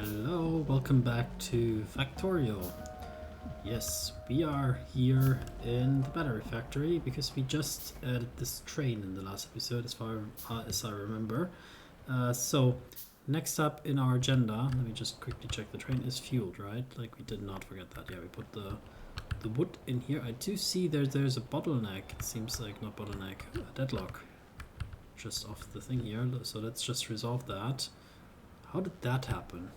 Hello, welcome back to Factorio. Yes, we are here in the battery factory because we just added this train in the last episode as far as I remember. So next up in our agenda, let me just quickly check, the train is fueled, right? Like, we did not forget that. Yeah, we put the wood in here. I do see there's a bottleneck. It seems like, not bottleneck, a deadlock just off the thing here. So let's just resolve that. How did that happen?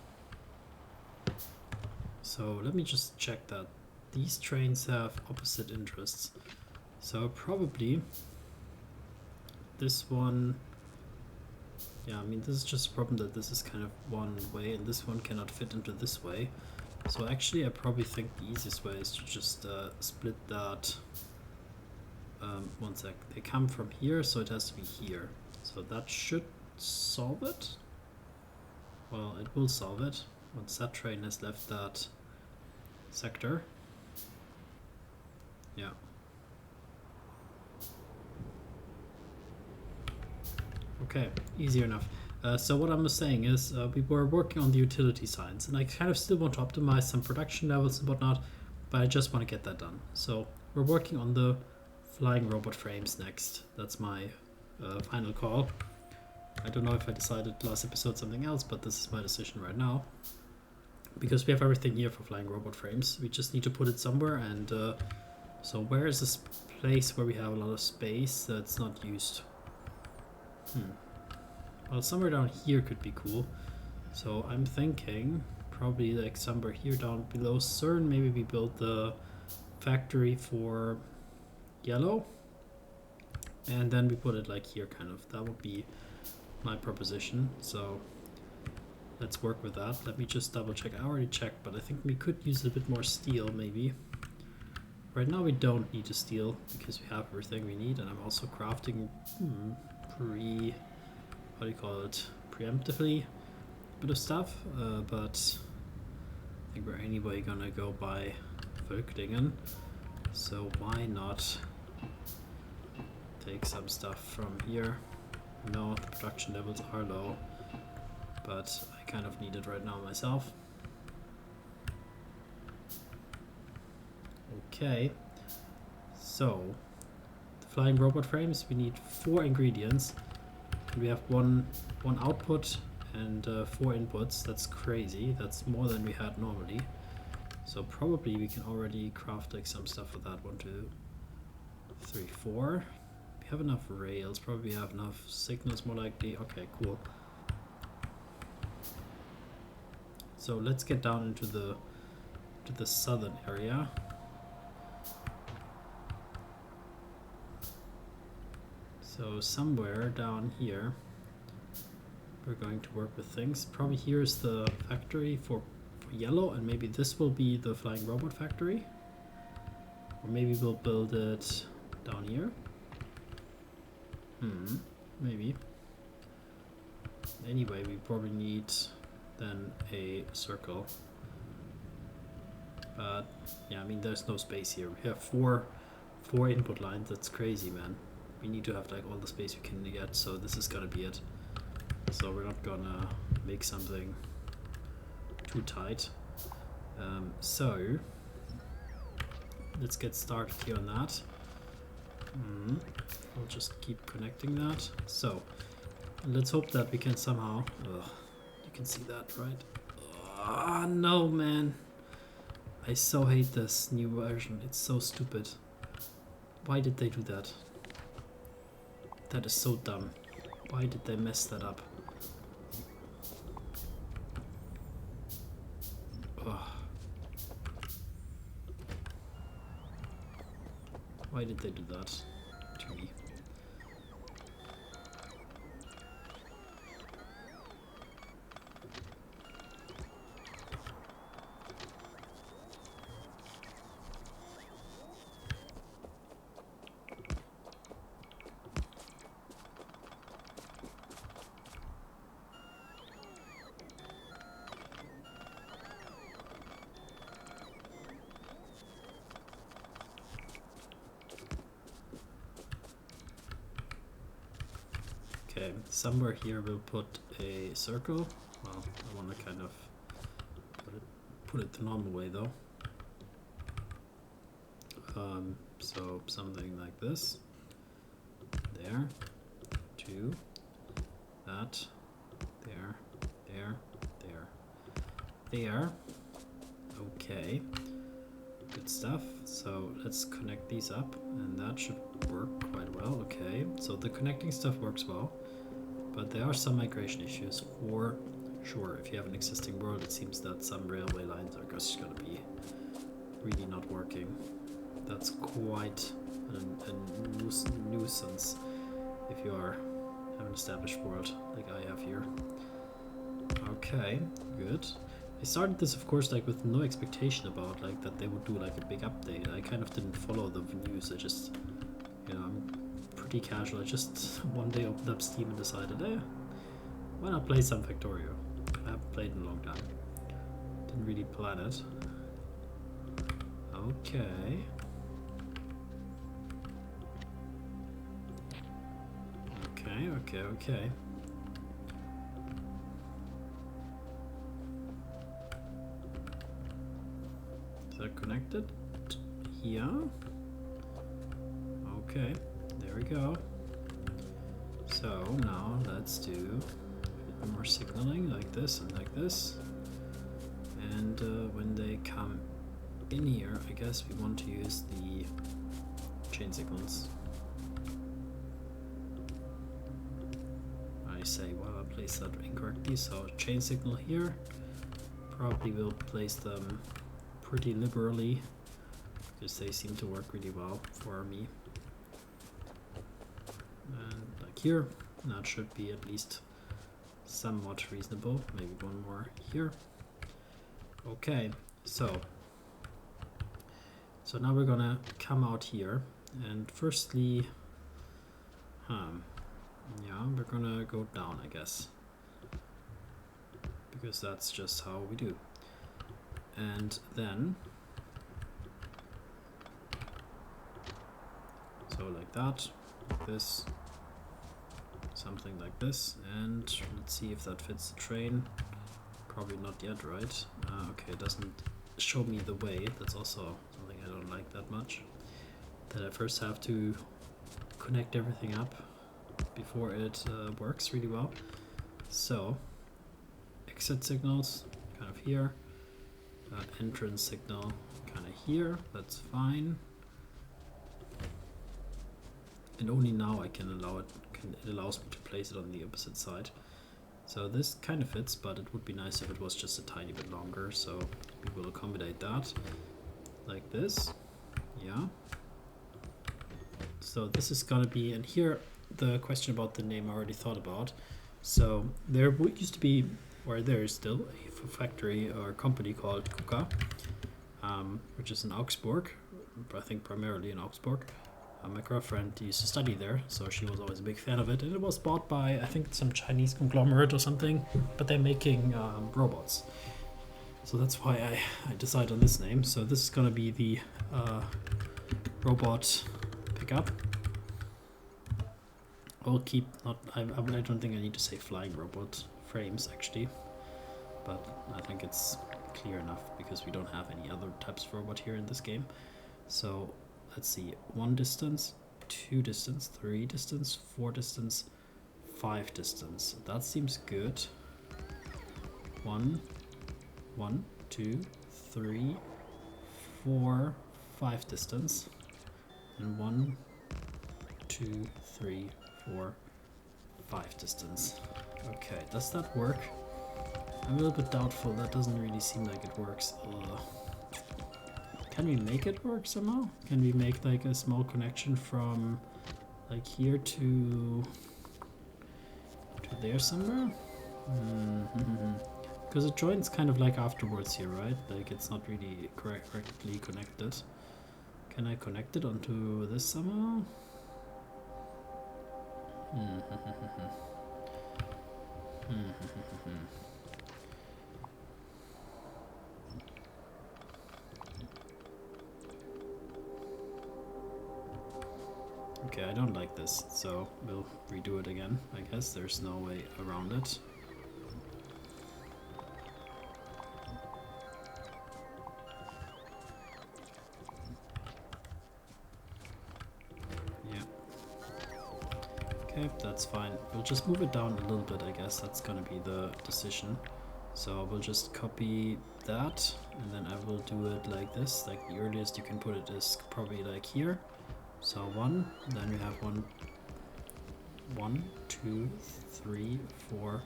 So let me just check that. These trains have opposite interests. So probably this one, yeah, I mean, this is just a problem that this is kind of one way and this one cannot fit into this way. So actually I probably think the easiest way is to just split that. One sec, they come from here, so it has to be here. So that should solve it. Well, it will solve it once that train has left that sector. Yeah. Okay, easy enough. So what I'm saying is we were working on the utility signs, and I kind of still want to optimize some production levels and whatnot, but I just want to get that done. So we're working on the flying robot frames next. That's my final call. I don't know if I decided last episode something else, but this is my decision right now. Because we have everything here for flying robot frames. We just need to put it somewhere, and so where is this place where we have a lot of space that's not used? Well, somewhere down here could be cool. So I'm thinking probably like somewhere here down below CERN, maybe we build the factory for yellow. And then we put it like here, kind of. That would be my proposition. So let's work with that. Let me just double check. I already checked, but I think we could use a bit more steel maybe. Right now we don't need to steel because we have everything we need, and I'm also crafting preemptively a bit of stuff, but I think we're anyway gonna go by Völklingen, so why not take some stuff from here. No, the production levels are low, but I kind of need it right now myself. Okay, so the flying robot frames, we need 4 ingredients. We have one output and 4 inputs. That's crazy. That's more than we had normally. So probably we can already craft like some stuff for that. 1, 2, 3, 4. We have enough rails. Probably have enough signals, more likely. Okay, cool. So let's get down into the southern area. So somewhere down here we're going to work with things. Probably here's the factory for yellow, and maybe this will be the flying robot factory. Or maybe we'll build it down here. Maybe. Anyway, we probably need then a circle. But yeah, I mean, there's no space here. We have four input lines. That's crazy, man. We need to have like all the space we can get, so this is gonna be it. So we're not gonna make something too tight. So let's get started here on that. I'll just keep connecting that. So let's hope that we can somehow, you can see that, right? Ah, no, man. I so hate this new version. It's so stupid. Why did they do that? That is so dumb. Why did they mess that up? Ugh. Why did they do that to me? Okay, somewhere here we'll put a circle. Well, I want to kind of put it the normal way though. So something like this. There. 2. That. There. There. There. There. Okay. Good stuff. So let's connect these up, and that should work quite well. Okay. So the connecting stuff works well, but there are some migration issues for sure. If you have an existing world, it seems that some railway lines are just going to be really not working. That's quite a nuisance if you have an established world like I have here. Okay, good. I started this, of course, like with no expectation about like that they would do like a big update. I kind of didn't follow the news. I just, you know, I'm pretty casual. I just one day opened up Steam and decided, why not play some Factorio? I haven't played in a long time. Didn't really plan it. Okay. Okay. Is that connected? Here. Okay, there we go. So now let's do more signaling like this and like this. And when they come in here, I guess we want to use the chain signals. I say, well, I placed that incorrectly, so chain signal here. Probably will place them pretty liberally because they seem to work really well for me. And like here, that should be at least somewhat reasonable. Maybe one more here. Okay, so now we're gonna come out here, and firstly, yeah, we're gonna go down, I guess, because that's just how we do. And then, so like that, like this, something like this, and let's see if that fits the train. Probably not yet, right? Okay, it doesn't show me the way. That's also something I don't like that much. That I first have to connect everything up before it works really well. So, exit signals kind of here, entrance signal kind of here. That's fine. And only now I can allow it. It allows me to place it on the opposite side. So this kind of fits, but it would be nice if it was just a tiny bit longer. So we will accommodate that like this. Yeah. So this is gonna be, and here the question about the name I already thought about. So there used to be, or there is still, a factory or company called KUKA, which is in Augsburg, I think primarily in Augsburg. My girlfriend used to study there, so she was always a big fan of it, and it was bought by, I think, some Chinese conglomerate or something, but they're making robots. So that's why I decided on this name. So this is gonna be the robot pickup. I'll keep, I don't think I need to say flying robot frames actually, but I think it's clear enough because we don't have any other types of robot here in this game. So let's see, 1 distance, 2 distance, 3 distance, 4 distance, 5 distance. That seems good. 1, 2, 3, 4, 5 distance, and 1, 2, 3, 4, 5 distance. Okay, does that work? I'm a little bit doubtful. That doesn't really seem like it works. Can we make it work somehow? Can we make like a small connection from like here to there somewhere? Because it joins kind of like afterwards here, right? Like it's not really correctly connected. Can I connect it onto this somehow? Okay, I don't like this, so we'll redo it again. I guess there's no way around it. that's fine. We'll just move it down a little bit, I guess. That's gonna be the decision. So we'll just copy that, and then I will do it like this. Like the earliest you can put it is probably like here. So 1, then we have 1, 2, 3, 4,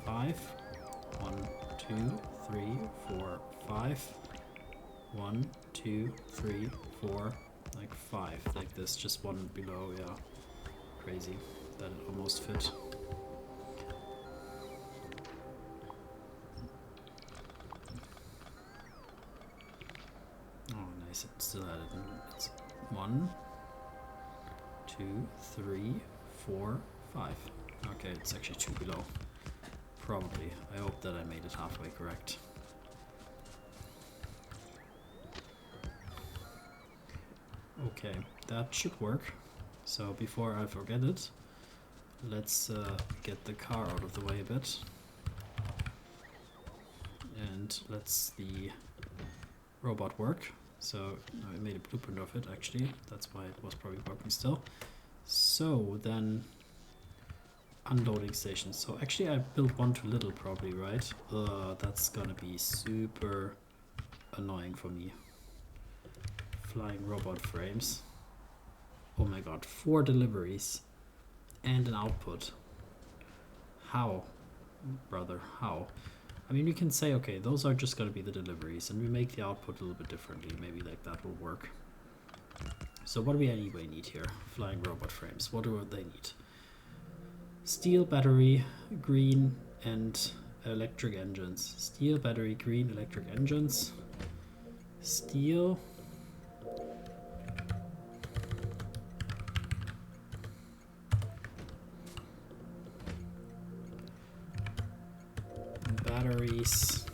5. 1, 2, 3, 4, 5. 1, 2, 3, 4, like 5, like this, just one below, yeah. Crazy that it almost fit. Oh, nice, it still had it. It's 1, 2, 3, 4, 5. Okay, it's actually 2 below. Probably. I hope that I made it halfway correct. Okay, that should work. So before I forget it, let's get the car out of the way a bit. And let's the robot work. So I made a blueprint of it actually. That's why it was probably working still. So then unloading stations. So actually I built one too little probably, right? That's gonna be super annoying for me. Flying robot frames. Oh my god, 4 deliveries and an output. How, brother, how? I mean, we can say, okay, those are just gonna be the deliveries, and we make the output a little bit differently. Maybe like that will work. So what do we anyway need here? Flying robot frames. What do they need? Steel, battery, green, and electric engines. Steel, battery, green, electric engines. Steel. Batteries.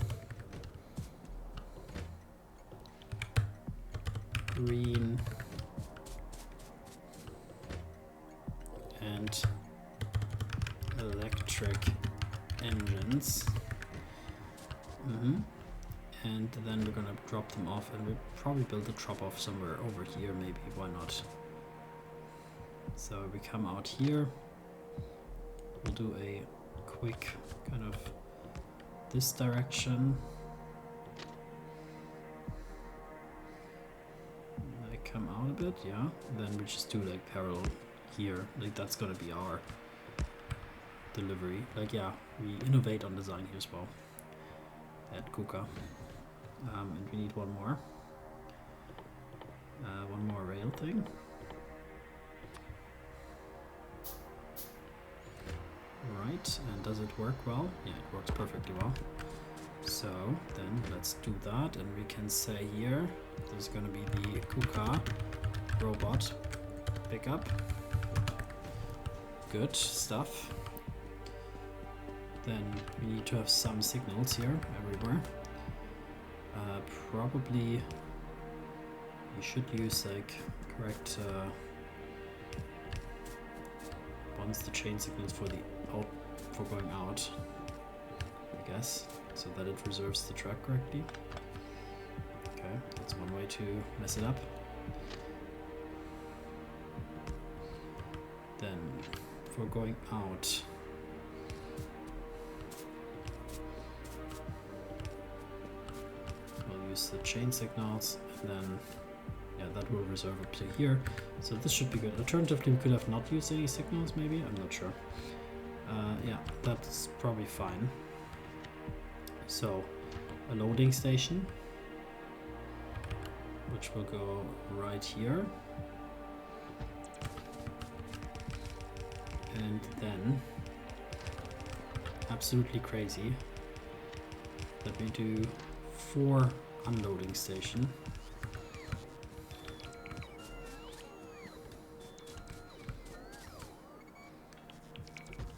Green. And electric engines. And then we're gonna drop them off, and we'll probably build a drop off somewhere over here, maybe, why not? So we come out here, we'll do a quick kind of this direction. I come out a bit, yeah, and then we just do like parallel here, like that's gonna be our delivery. Like, yeah, we innovate on design here as well at KUKA. And we need one more rail thing. Right, and does it work well? Yeah, it works perfectly well. So then let's do that, and we can say here there's gonna be the KUKA robot pickup. Good stuff. Then we need to have some signals here everywhere. Probably you should use like correct once the chain signals for the for going out, I guess, so that it reserves the track correctly. Okay, that's one way to mess it up. Then for going out, we'll use the chain signals, and then yeah, that will reserve up to here. So this should be good. Alternatively, we could have not used any signals, maybe, I'm not sure. Yeah, that's probably fine. So a loading station, which will go right here. And then, absolutely crazy, that we do 4 unloading station.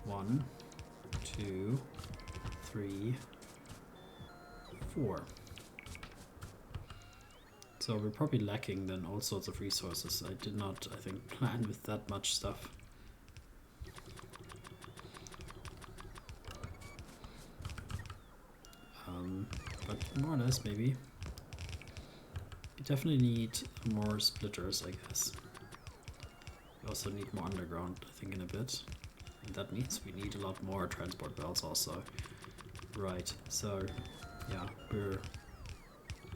One, 2, 3, 4. So we're probably lacking then all sorts of resources. I did not, I think, plan with that much stuff. But more or less, maybe. We definitely need more splitters, I guess. We also need more underground, I think, in a bit. And that means we need a lot more transport belts also. Right, so yeah, we're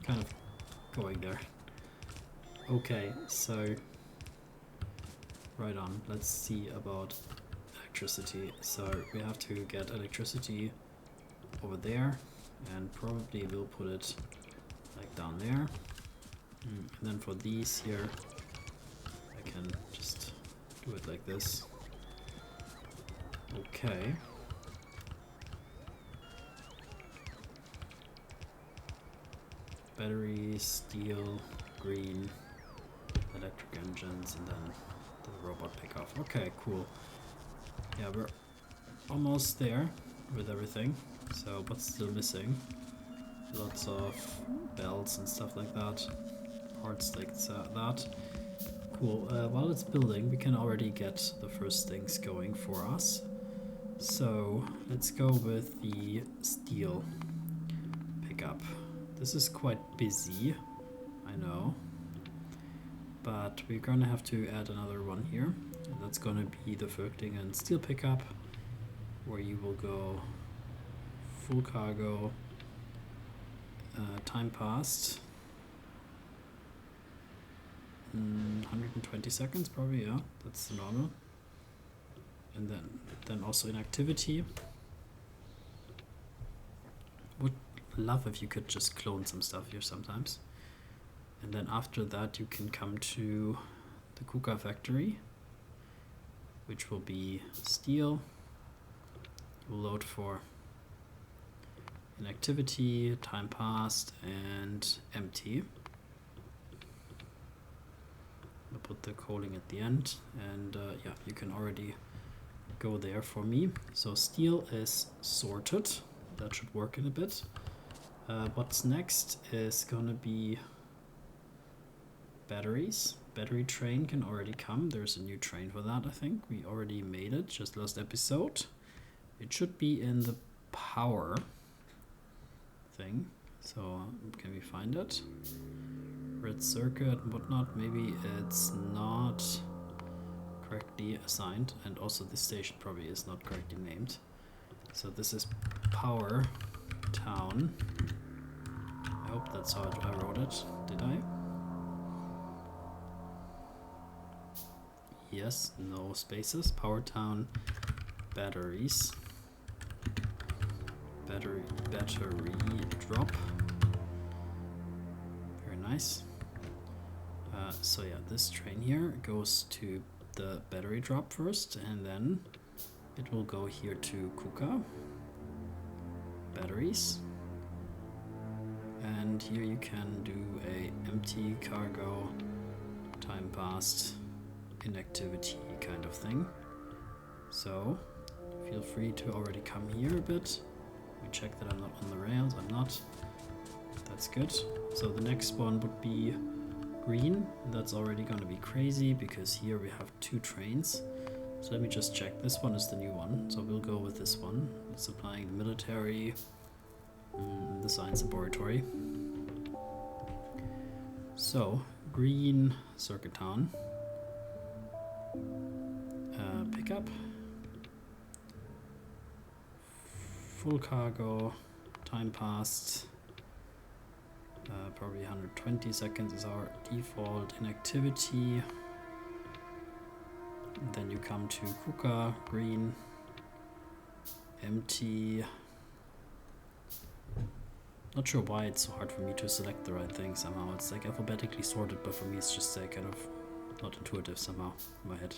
kind of going there. Okay, so right on, let's see about electricity. So we have to get electricity over there, and probably we'll put it like down there. And then for these here, I can just do it like this. Okay. Batteries, steel, green, electric engines, and then the robot pickup. Okay, cool. Yeah, we're almost there with everything. So what's still missing? Lots of belts and stuff like that. Parts like that. Cool. While it's building, we can already get the first things going for us. So let's go with the steel pickup. This is quite busy, I know, but we're gonna have to add another one here. And that's gonna be the Factorio steel pickup, where you will go full cargo, time passed, 120 seconds probably, yeah, that's the normal. And then also in activity. Would love if you could just clone some stuff here sometimes. And then after that you can come to the KUKA factory, which will be steel. We'll load for inactivity, time passed, and empty. I'll put the coaling at the end, and yeah, you can already go there for me. So steel is sorted. That should work in a bit. What's next is gonna be batteries. Battery train can already come. There's a new train for that, I think. We already made it just last episode. It should be in the power thing. So can we find it? Red circuit and whatnot. Maybe it's not correctly assigned, and also this station probably is not correctly named. So this is Power Town. I hope that's how I wrote it. Did I? Yes, no spaces. Power Town batteries. Battery drop. Very nice. So yeah, this train here goes to the battery drop first, and then it will go here to KUKA batteries. And here you can do a empty cargo, time passed, inactivity kind of thing. So feel free to already come here a bit. We check that I'm not on the rails. I'm not. That's good. So the next one would be green. That's already going to be crazy because here we have two trains. So let me just check. This one is the new one. So we'll go with this one. It's supplying the military, the science laboratory. So green circuit town. Pickup. Full cargo. Time passed. Probably 120 seconds is our default inactivity. And then you come to KUKA, green, empty. Not sure why it's so hard for me to select the right thing somehow. It's like alphabetically sorted, but for me it's just kind of not intuitive somehow in my head.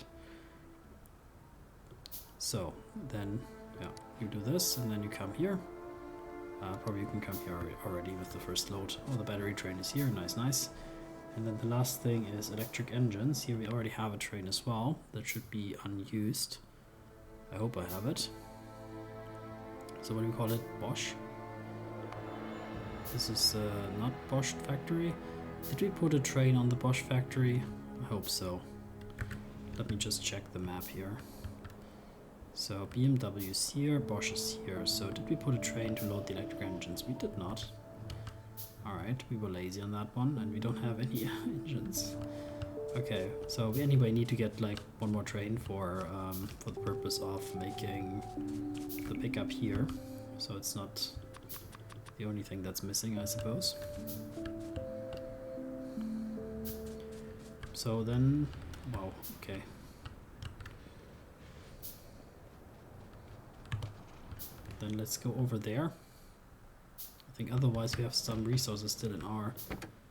So then, yeah, you do this and then you come here. Probably you can come here already with the first load. Oh, the battery train is here. Nice, nice. And then the last thing is electric engines. Here we already have a train as well. That should be unused. I hope I have it. So what do we call it? Bosch? This is not Bosch factory. Did we put a train on the Bosch factory? I hope so. Let me just check the map here. So BMW is here, Bosch is here. So did we put a train to load the electric engines? We did not. Alright, we were lazy on that one and we don't have any engines. Okay, so we anyway need to get like one more train for the purpose of making the pickup here, so it's not the only thing that's missing, I suppose. So then, wow, okay. Then let's go over there. I think otherwise we have some resources still in our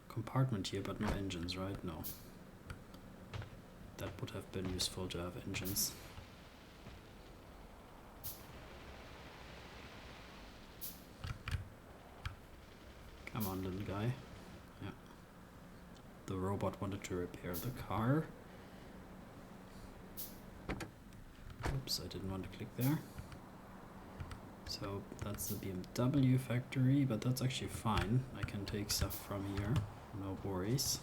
compartment here, but no engines, right? No. That would have been useful to have engines. Come on, little guy. Yeah. The robot wanted to repair the car. Oops, I didn't want to click there. So that's the BMW factory, but that's actually fine. I can take stuff from here, no worries.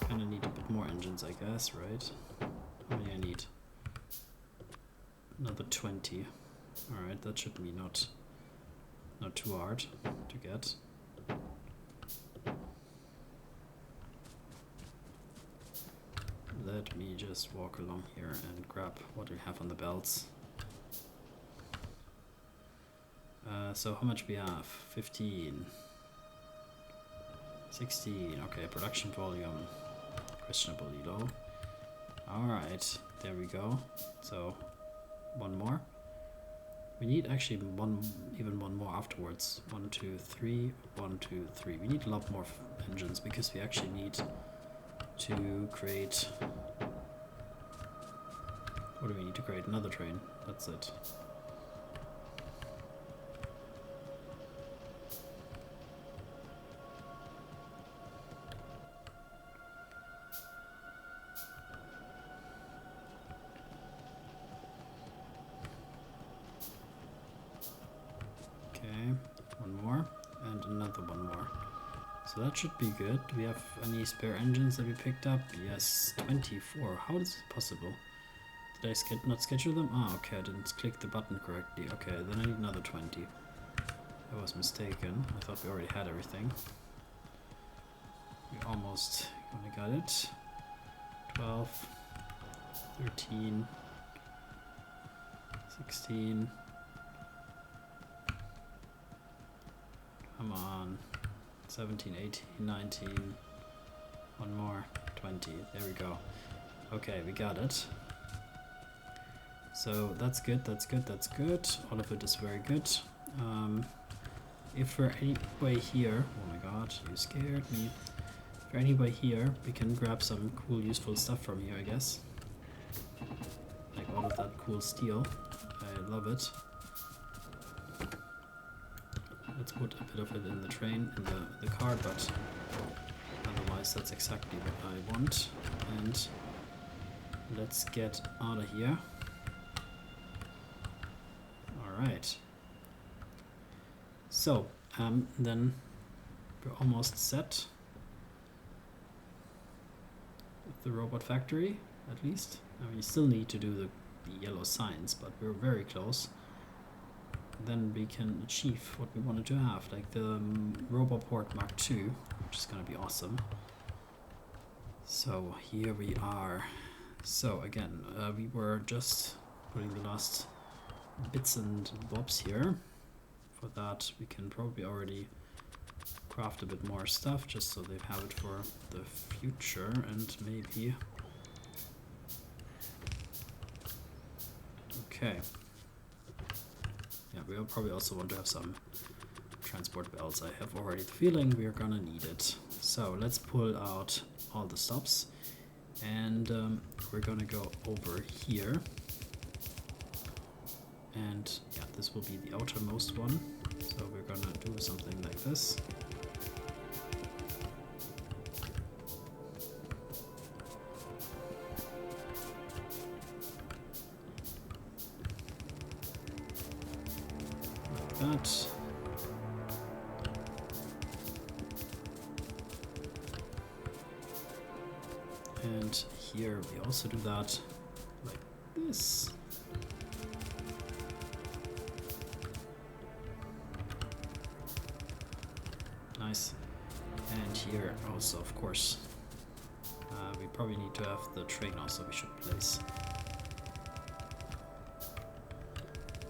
Kinda need a bit more engines, I guess, right? How many I need? Another 20. Alright, that should be not too hard to get. Let me just walk along here and grab what we have on the belts. So how much we have? 15. 16. Okay, production volume. Questionably low. Alright, there we go. So, one more. We need actually even one more afterwards. 1, 2, 3. 1, 2, 3. We need a lot more engines because we actually need to create... What do we need to create? Another train. That's it. So that should be good. Do we have any spare engines that we picked up? Yes, 24. How is it possible? Did I not schedule them? Ah, okay, I didn't click the button correctly. Okay, then I need another 20. I was mistaken. I thought we already had everything. We almost only got it. 12, 13, 16. Come on. 17, 18, 19, one more, 20, there we go. Okay, we got it. So that's good, that's good, that's good. All of it is very good. If we're anyway here, oh my god, you scared me. If we're anyway here, we can grab some cool useful stuff from here, I guess. Like all of that cool steel. I love it. Let's put a bit of it in the train, in the car, but otherwise that's exactly what I want. And let's get out of here. Alright. So, then we're almost set with the robot factory, at least. I mean, you still need to do the yellow signs, but we're very close. Then we can achieve what we wanted to have, like the Roboport Mark II, which is going to be awesome. So here we are. So again, we were just putting the last bits and bobs here. For that, we can probably already craft a bit more stuff, just so they have it for the future, and maybe... Okay. Yeah, we'll probably also want to have some transport belts. I have already the feeling we are gonna need it. So let's pull out all the stops, and we're gonna go over here. And yeah, this will be the outermost one. So we're gonna do something like this. That. And here we also do that like this. nice. And here also, of course. We probably need to have the train also we should place.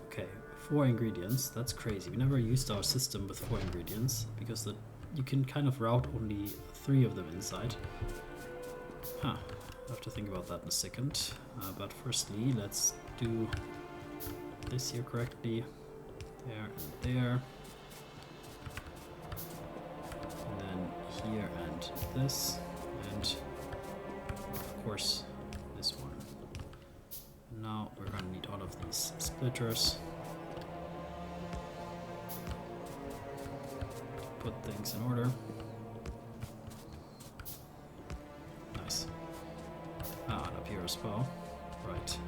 Okay, 4 ingredients, that's crazy. We never used our system with 4 ingredients because you can kind of route only 3 of them inside. Huh, I'll have to think about that in a second. But firstly, let's do this here correctly. There and there. And then here and this. And of course this one. Now we're gonna need all of these splitters. Put things in order. Nice. And up here as well. Right.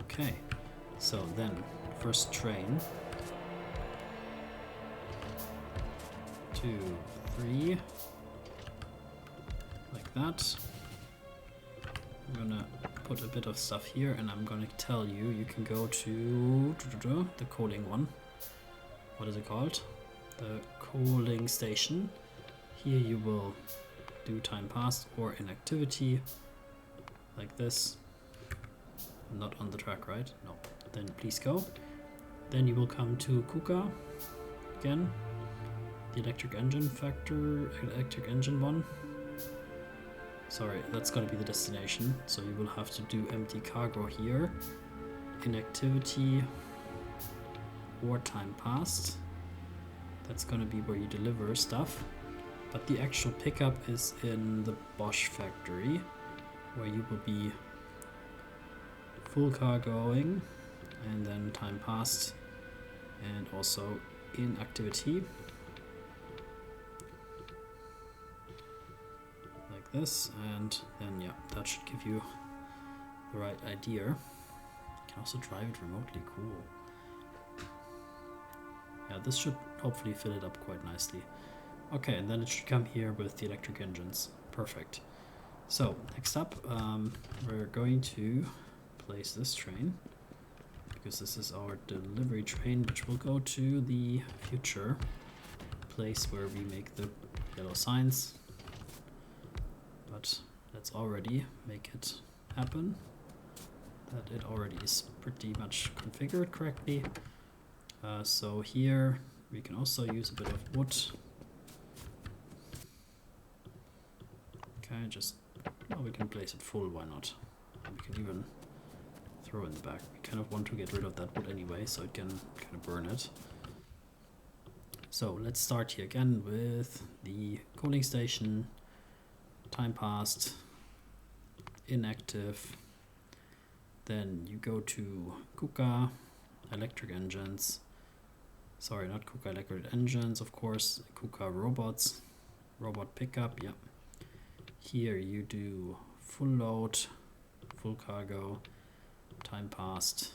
Okay. So then, first train. 2, 3. Like that. I'm gonna put a bit of stuff here and I'm gonna tell you, you can go to the coaling one. What is it called? The coaling station. Here you will do time passed or inactivity, like this. Not on the track, right? No. Then please go. Then you will come to KUKA again. The electric engine electric engine one. Sorry, that's gonna be the destination. So you will have to do empty cargo here. Inactivity or time passed. That's gonna be where you deliver stuff. But the actual pickup is in the Bosch factory, where you will be full cargoing and then time passed and also inactivity. This, and then yeah, that should give you the right idea. You can also drive it remotely. Cool. Yeah, this should hopefully fill it up quite nicely. Okay, and then it should come here with the electric engines. Perfect. So next up, we're going to place this train because this is our delivery train, which will go to the future place where we make the yellow signs. But let's already make it happen, that it already is pretty much configured correctly. So here we can also use a bit of wood. Okay, just, well, we can place it full, why not? We can even throw in the back. We kind of want to get rid of that wood anyway, so it can kind of burn it. So let's start here again with the cooling station. Time passed, inactive, then you go to KUKA, electric engines, sorry, not KUKA electric engines, of course, KUKA robots, robot pickup, yeah. Here you do full load, full cargo, time passed,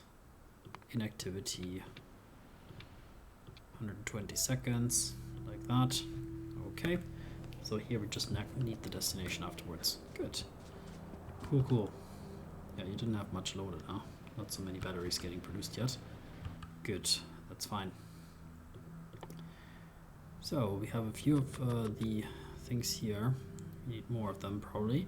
inactivity, 120 seconds, like that, okay. So here we just need the destination afterwards. Good. Cool, cool. Yeah, you didn't have much loaded, huh? Not so many batteries getting produced yet. Good, that's fine. So we have a few of the things here. We need more of them probably.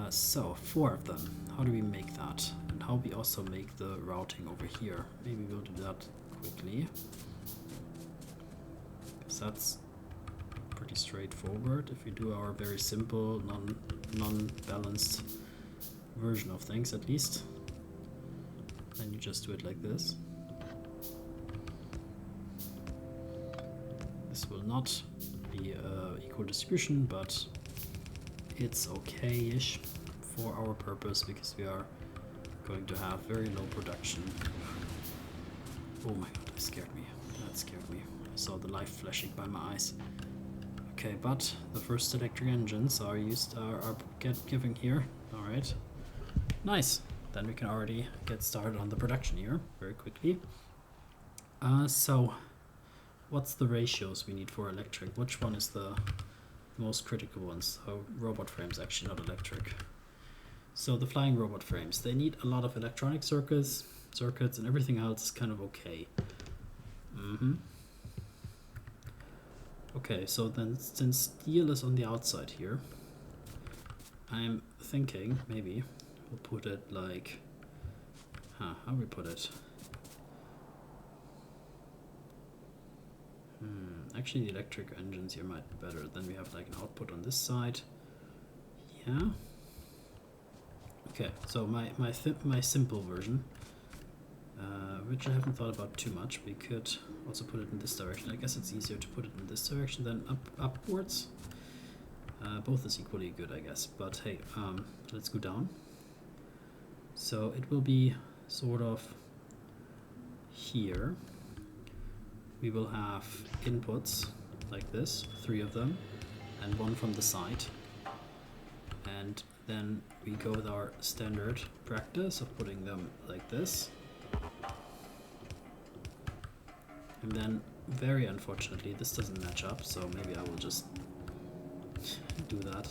So 4 of them. How do we make that? And how we also make the routing over here? Maybe we'll do that quickly. Because that's pretty straightforward if we do our very simple non-balanced version of things, at least. Then you just do it like this. This will not be equal distribution, but it's okay-ish for our purpose because we are going to have very low production. Oh my god, that scared me. That scared me. I saw the light flashing by my eyes. Okay, but the first electric engines are giving here. All right, nice. Then we can already get started on the production here very quickly. So what's the ratios we need for electric? Which one is the most critical ones? Oh, robot frames, actually not electric. So the flying robot frames, they need a lot of electronic circuits. circuits, and everything else is kind of okay. Okay, so then since steel is on the outside here, I'm thinking maybe we'll put it like, how do we put it? Actually, the electric engines here might be better. Then we have like an output on this side. Yeah. Okay, so my simple version, which I haven't thought about too much. We could also put it in this direction. I guess it's easier to put it in this direction than upwards. Both is equally good, I guess. But hey, let's go down. So it will be sort of here. We will have inputs like this, 3 of them, and 1 from the side. And then we go with our standard practice of putting them like this. And then, very unfortunately, this doesn't match up, so maybe I will just do that,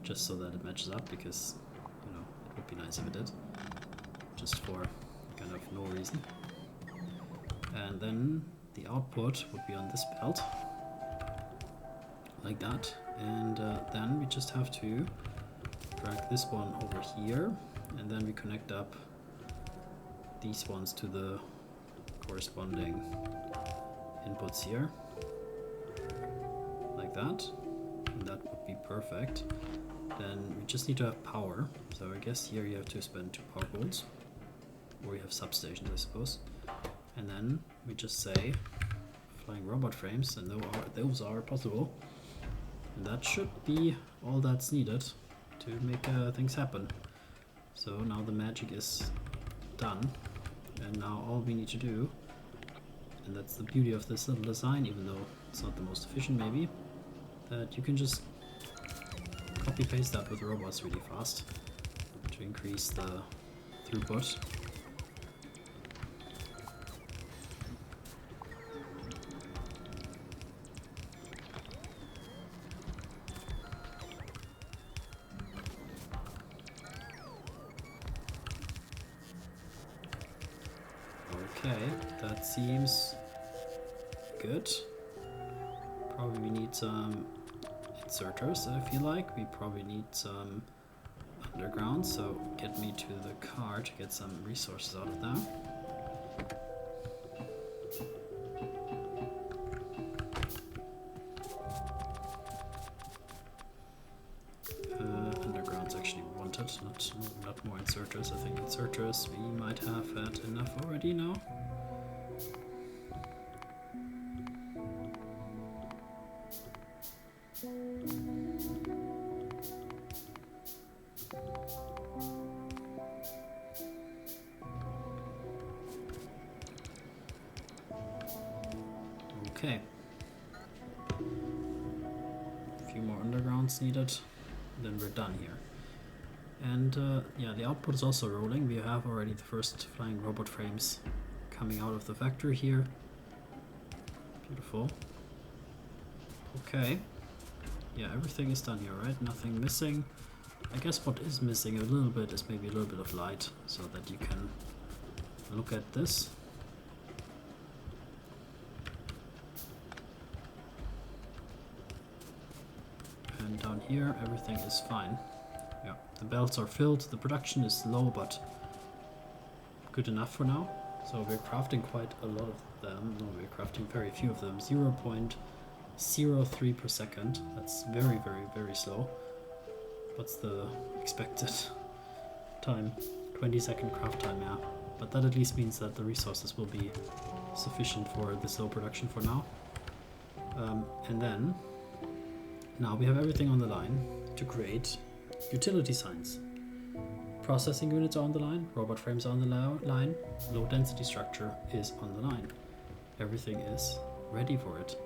just so that it matches up, because, you know, it would be nice if it did, just for kind of no reason. And then the output would be on this belt, like that, and then we just have to drag this one over here, and then we connect up these ones to the corresponding inputs here, like that, and that would be perfect. Then we just need to have power, so I guess here you have to spend 2 power poles, or you have substations, I suppose. And then we just say flying robot frames, and those are possible. And that should be all that's needed to make things happen. So now the magic is done, and now all we need to do, and that's the beauty of this little design, even though it's not the most efficient maybe, that you can just copy paste that with robots really fast to increase the throughput. Okay, that seems good. Probably we need some inserters, I feel like. We probably need some underground, so get me to the car to get some resources out of that. Underground's actually wanted, not more inserters. I think inserters we might have had enough already now. Okay. A few more undergrounds needed, then we're done here. And yeah, the output is also rolling. We have already the first flying robot frames coming out of the factory here. Beautiful. Okay. Yeah, everything is done here, right? Nothing missing. I guess what is missing a little bit is maybe a little bit of light, so that you can look at this. And down here, everything is fine. Yeah, the belts are filled. The production is low, but good enough for now. So we're crafting quite a lot of them. No, we're crafting very few of them. 0.03 per second. That's very, very, very slow. What's the expected time? 20-second craft time, yeah. But that at least means that the resources will be sufficient for this low production for now. And then, now we have everything on the line to create utility signs. Processing units are on the line, robot frames are on the line, low density structure is on the line. Everything is ready for it.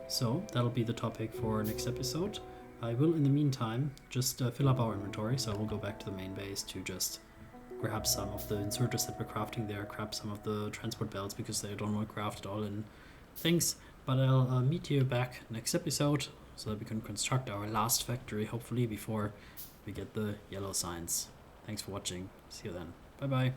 So that'll be the topic for next episode. I will in the meantime just fill up our inventory, so we'll go back to the main base to just grab some of the inserters that we're crafting there, grab some of the transport belts because they don't want to craft it all in things. But I'll meet you back next episode so that we can construct our last factory, hopefully before we get the yellow signs. Thanks for watching. See you then. Bye bye.